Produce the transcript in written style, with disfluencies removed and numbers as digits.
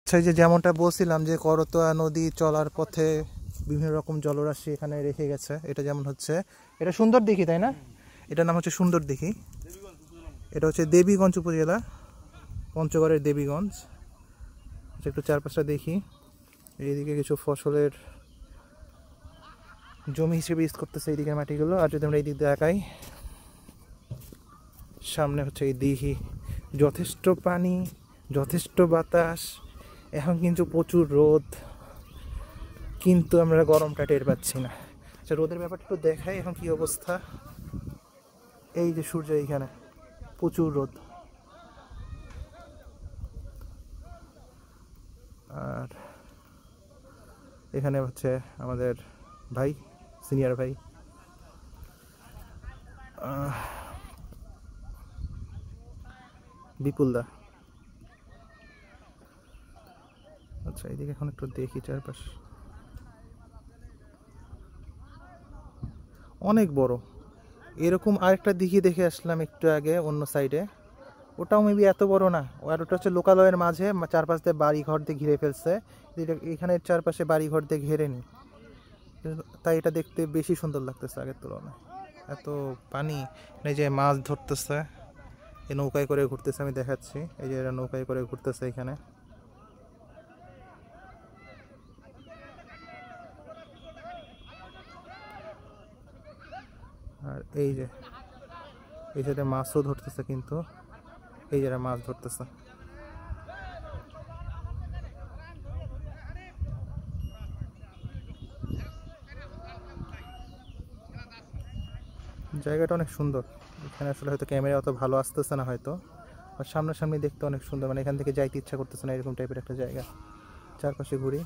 আচ্ছা, এই যে যেমনটা বলছিলাম যে করতোয়া নদী চলার পথে বিভিন্ন রকম জলরাশি এখানে রেখে গেছে। এটা যেমন হচ্ছে, এটা সুন্দর দিঘি, তাই না? এটার নাম হচ্ছে সুন্দর দিঘি। এটা হচ্ছে দেবীগঞ্জ উপজেলা, পঞ্চগড়ের দেবীগঞ্জ। একটু চারপাশটা দেখি। এইদিকে কিছু ফসলের জমি হিসেবে ইউজ করতেছে এইদিকের মাটিগুলো। আর যদি আমরা এই দিক দিয়ে একাই, সামনে হচ্ছে এই দিঘি, যথেষ্ট পানি, যথেষ্ট বাতাস। এখন কিন্তু প্রচুর রোদ, কিন্তু আমরা গরমটা টের পাচ্ছি না। আচ্ছা, রোদের ব্যাপারটা একটু দেখাই এখন কি অবস্থা। এই যে সূর্য, এইখানে প্রচুর রোদ। আর এখানে হচ্ছে আমাদের ভাই, সিনিয়র ভাই, বিপুলদা। আচ্ছা, এইদিকে এখন একটু দেখি চারপাশ, অনেক বড়। এরকম আরেকটা দিঘি দেখে আসলাম একটু আগে অন্য সাইডে, ওটাও মেবি এত বড় না। আর ওটা হচ্ছে লোকালয়ের মাঝে, চারপাশ দিয়ে বাড়ি ঘর দিয়ে ঘিরে ফেলছে। এখানে চারপাশে বাড়ি ঘর দিয়ে ঘিরে নি, তাই এটা দেখতে বেশি সুন্দর লাগতেছে আগের তুলনায়। এত পানি, এই যে মাছ ধরতেছে, এই নৌকায় করে ঘুরতেছে, আমি দেখাচ্ছি। এই যে এরা নৌকায় করে ঘুরতেছে এখানে। আর এই যে এই সাইডে মাছও ধরতেছে, কিন্তু এই যারা মাছ ধরতেছে। জায়গাটা অনেক সুন্দর। এখানে আসলে হয়তো ক্যামেরা অত ভালো আসতেছে না হয়তো, আর সামনাসামনি দেখতে অনেক সুন্দর। মানে এখান থেকে যাইতে ইচ্ছা করতেছে না, এরকম টাইপের একটা জায়গা। চারপাশে ঘুরি।